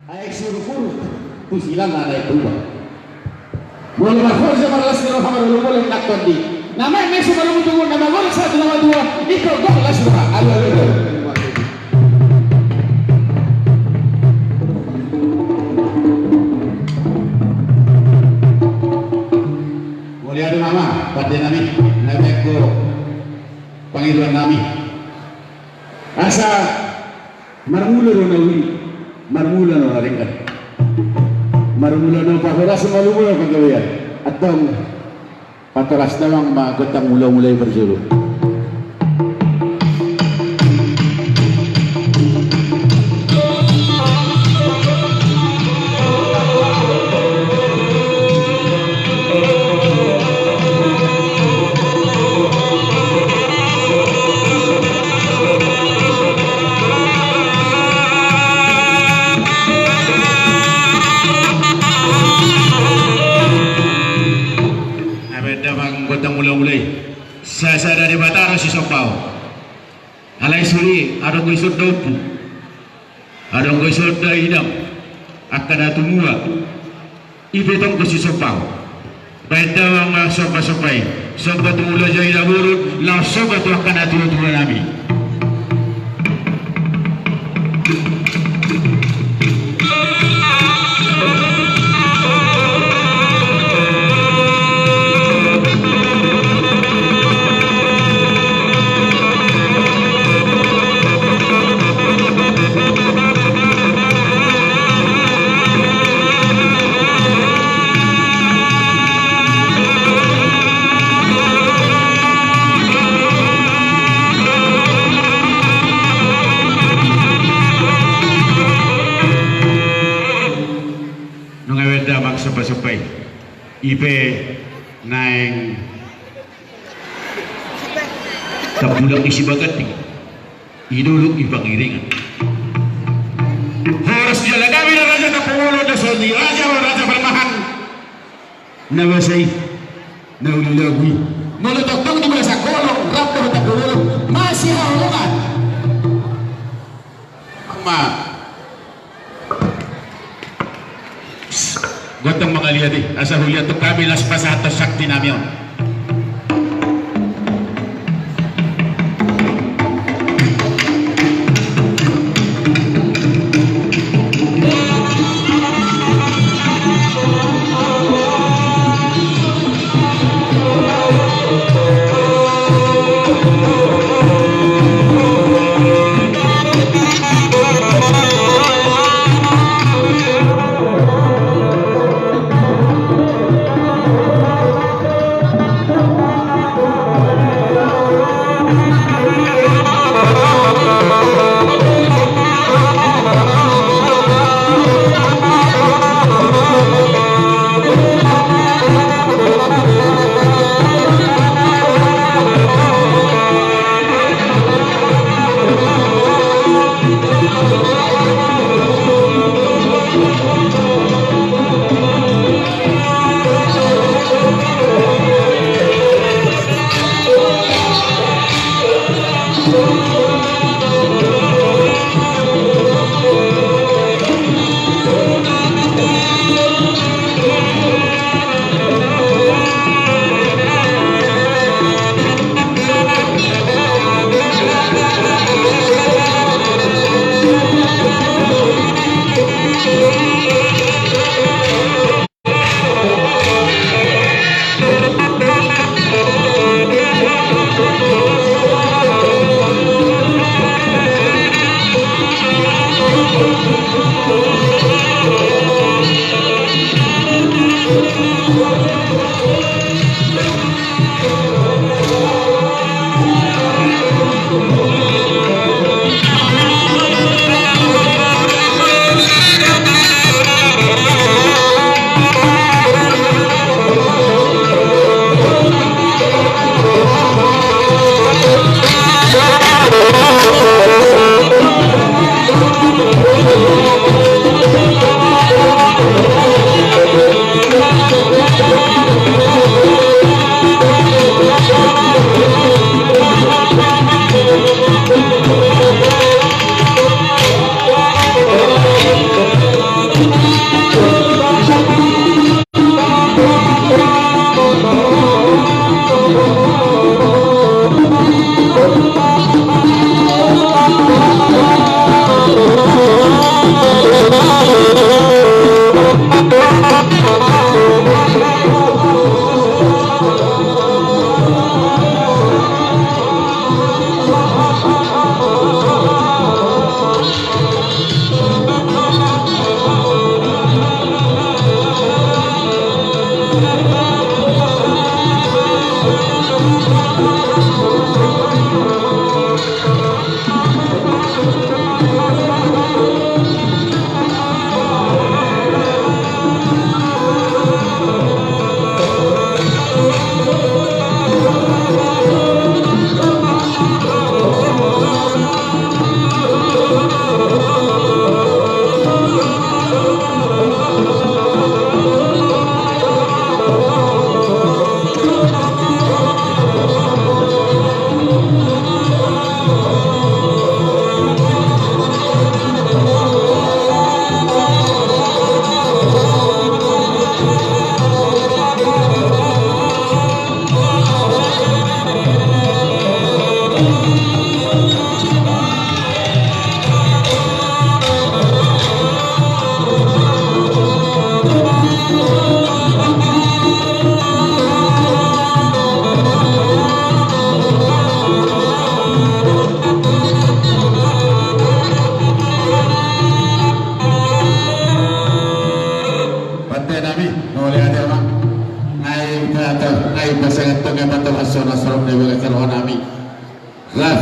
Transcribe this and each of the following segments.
Ay suruh tu silang ada itu. Boleh berforce para las kilo hamar lu boleh nak kondi. Nama Messi baru tunggu nama gol 1 nama 2 itu gol lah sudah. Aduh. Boleh ada nama pada nami nama ko panggilan nami. Asa marmula no ringkat. Marmula no pahoras malumula paggawian. Atong patoras namang magotang mula-mulay berjulu. Saya dari Batara si Sopao. Alai suri, ada koi soda upu, ada koi soda hidam, akan ada tumua. Ibetong ko si Sopao. Beda wang sopa-sopai, sopa tumula jai daburut, la sopa tu akan ada tumula nami. Sopai ipe naeng kapulang isi bagati iduluk ipangiringan harus jalan kami na raja kapulo na sodi raja bermahan nabasay naulilagwi malutokong di sa kolong rapto na kapulo masih haulungan ma gotong mga lihat asa huliat to kami las pasato sakti namin.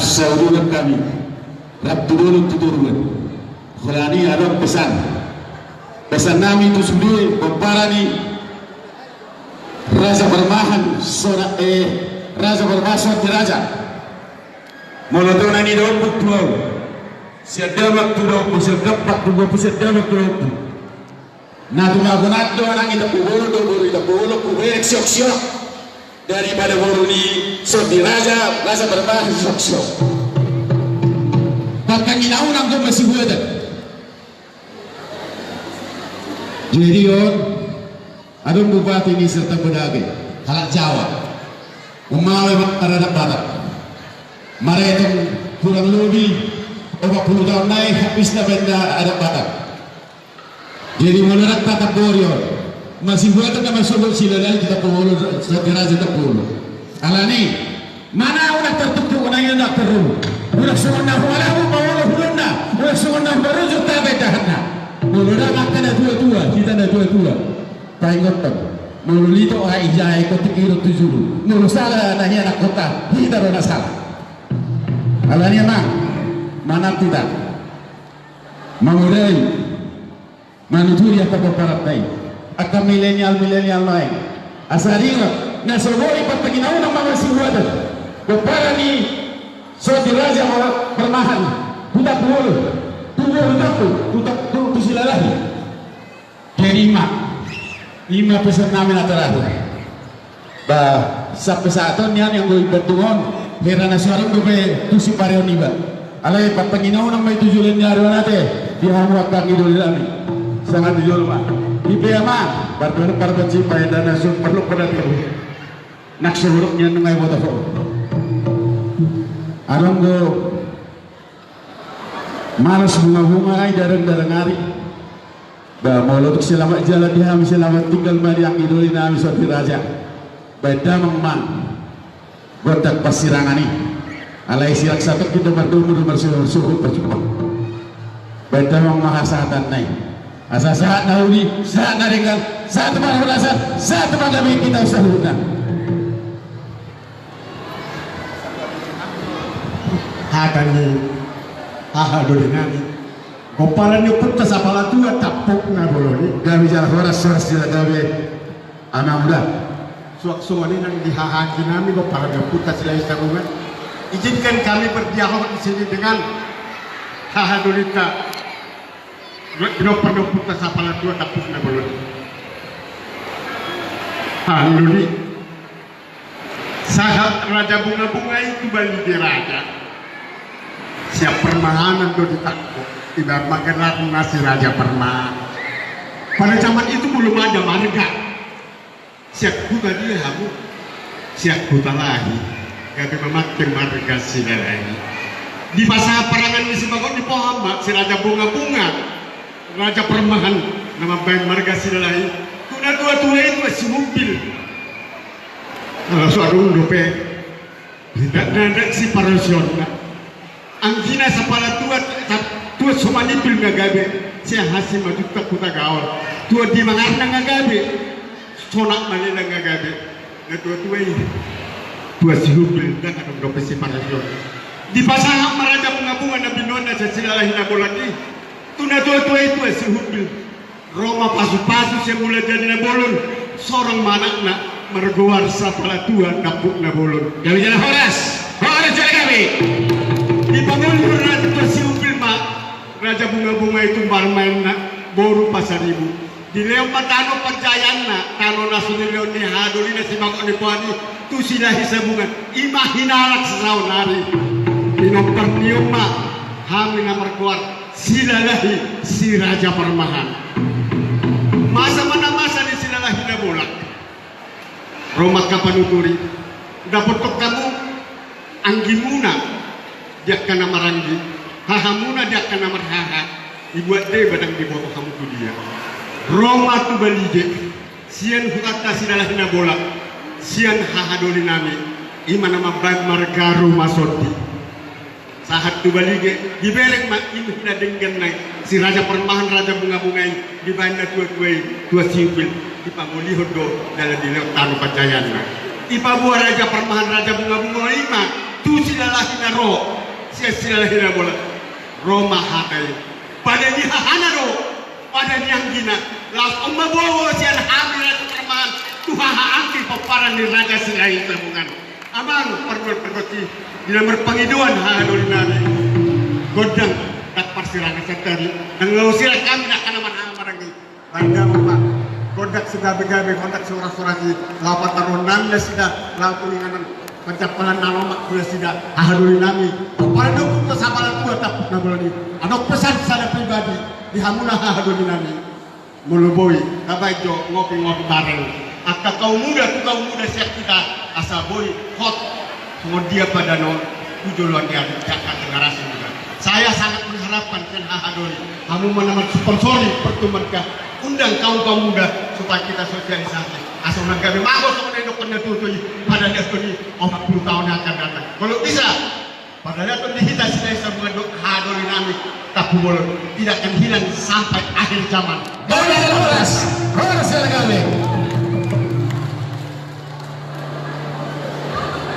saudulan kami Rabdulul Tudurun Khulani ada pesan nami itu sendiri Bamparani Raja Bermahan Raja Bermahan Raja Molotona ni daun buktuau Siadamak tu daun Siadamak tu daun Siadamak tu daun Natumagunat doon ang itapulog kuberek syok-syok daripada buru ni Sodi Raja Bermahan syok-syok pagkanginaunang ko masiguadan. Jadi yun, adong bupati ni serta pedagay, halak Jawa, umaway makaradak bata. Mara itong kurang lebih 40 tahun naik habis na benda adak bata. Jadi mularak tatap boryo, masih buatan na masulog sila dahil kita pulo sa Raja Tapulo. Alani, mana unak tertutup na yun na terun. Unak sungon na wala mo mawala hulun na. Unak sungon na barujok tabay dahan na. Mulura maka na dua-dua, kita na dua-dua. Pahingot pa. Mululito ay ijay ko tikiro tujuru. Mulusala na hiya na kota, kita ro na sala. Alani ma, mana tidak. Manguday, manuturi apa paparat na Aka milenial lain. Asariwa, nasobori pagpaginaw ng mga siwadan. Kupara ni Sodi Raja Bermahan, budak bulu, tubuh sila lagi. Lima pesan namin na terakhir. Sampai saat ini yang gue bertungon, herana suara gue tu si pareon iba. Alay pagpaginaw ng may tujulan niya rin natin, dihamuat kang idol namin. Sangat tujulan ma. Iba ma, bardono para cipai dan nasun perlu pada tu. Nak seburuknya nungay bodoh. Arong go malas bunga-bunga ay darang-darang hari. Maulutuk selamat jalan diham selamat tinggal mari yang idoli nami Sodi Raja. Beda memang gotak pasirangani. Alai sirak satu kita bertemu bersuhu percuma. Beda memang mahasatan naik. Asa saat naudi, saat naringkan, saat teman berasal, saat teman kami kita usahunan. Hakani dulingani gopalan yu putta sapala tua tapuk na boloni Gabi jalan horas sila gabi anak muda. suak-suak ini nang dihahaki nami gopalan yu putta sila isarungan. Izinkan kami berdialog di sini dengan dulita gopalan yu putta sapala tua tapuk na boloni. Duli sahat Raja Bunga-Bunga itu balik di raja. Siap permahanan do ditakut tidak makan nasi Raja Permahan. Pada zaman itu belum ada marga. Siap buta dia kamu, siap buta lagi. Kami memakai marga sila lagi. Di masa perangan di Sebagon di Pohamak, si Raja Bunga-Bunga, Raja Permahan, nama baik marga sila lagi. Tuna dua itu masih mobil. Kalau suatu dope, tidak ada si parasional. Angkina sapala tua somani pil ngagabe sia hasim madu takuta gaul tua di mangarna ngagabe sonak malena ngagabe na tua ini tua sihubil dan ada dope si parasion di pasangan Raja Bunga-Bunga na binona sa sila hina bolaki tuna tua itu sihubil Roma pasu-pasu siya mula jadi na bolon sorang manak na margowar sapala tua napuk na bolon Gabi jalan horas jalan gabi. Di pangulur Raja Siupil Raja Bunga-Bunga itu barmain na boru pasaribu. Di leo patano pancayan na tano nasunil leo ni haduli na si Bangko ni Puani tu sila hisabungan ima hinalak sa saunari. Pinagpartiyong hami na markuar sila lahi si Raja Permahan. Masa mana masa di sila lahi na bolak. Romat kapanuturi. Dapat kamu anggimuna dia kena maranggi, hahamuna dia kena marhaha, dibuat deh badang di bawah kamu tu dia. Roma tu balige, sian hukata sidalah hina bola, sian hahadoli nami, ima nama ban margaru masoti. Sahat tu balige, dibeleng mak ini hina denggan naik, si Raja Permahan Raja Bunga-Bungai, di banda tua siupil, di pamuli hodo dalam dilek tanu pacayan. Ipa buah Raja Permahan Raja Bunga-Bunga ima tu sinalahina ro sinalahina bola ro mahadai pada ni hahana ro pada yang gina las umma bowo sian hamil perman tu haha angki paparan ni raja sinai tabungan amang pergoti di nomor pengiduan hadolinani godang dak persirangan setari dan ngusir kami nak kanaman amarangi banda bapak godak sudah begawe godak surah-surah lapat tarunan sudah lakulinganan pencapalan nama sudah sudah hadolinami pada dukung kesabaran tua tak nabolani adok pesan sana pribadi di hamuna hadolinami muluboi kabajo ngopi-ngopi bareng akka kaum muda siap kita asa boy hot dia pada non tujuan dia jaga generasi muda. Saya sangat mengharapkan kan Hadoli kamu meneman sponsori pertemuan kah undang kaum muda supaya kita sosialisasi asal kami mau sama nendok penetutui pada Hadoli 40 tahun yang akan datang kalau bisa pada datang di kita sudah sambungan Hadoli nami tapi boleh tidak akan hilang sampai akhir zaman.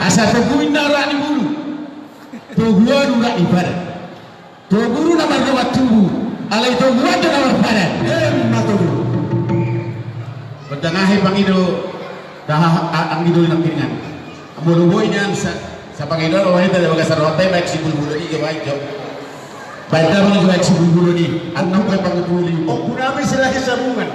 Asa tuguin na rani bulu, tuguan udah ibarat, tuguru na marga tugu, alay tuguan na marpada. Matugu. Bertengahi pangido, dah ang ido ng piringan. Amuluboy niyan sa pangido, wanita na magasarote, baik si bulu ni baik jo. Baik dapat juga si bulu ni, at nang kay pangutuli. Oh, kunami sila kisabungan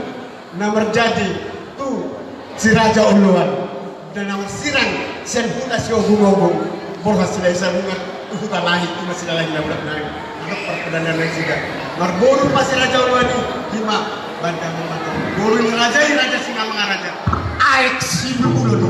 na merjadi tu si Raja Uluan. Dan nama sirang sen huna si ogong borha sila isa bunga uhuta lahi kuma sila lahi na ulat naik anak perpedana lain juga marboru pasti raja ulwani hima banda memato boru ni raja singa mga raja aek sibu uloni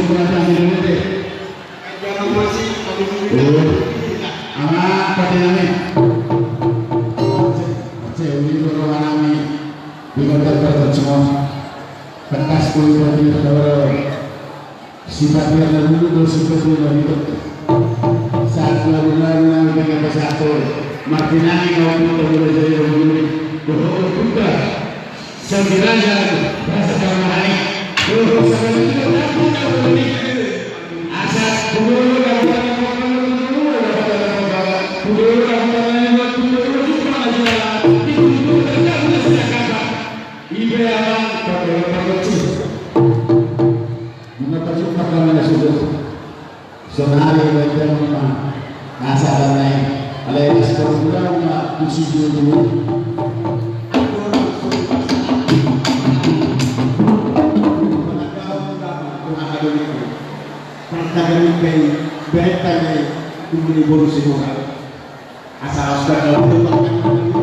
penantang di dulu deh. Anak patinami. Ini berwarna di kota semua. Bekas kulit dari saudara. Sifatnya dulu seperti itu. Saat lalu dengan satu. Martinani kau pun terjadi dulu. Bohong juga. Sekiranya rasa kemana asal dulu asal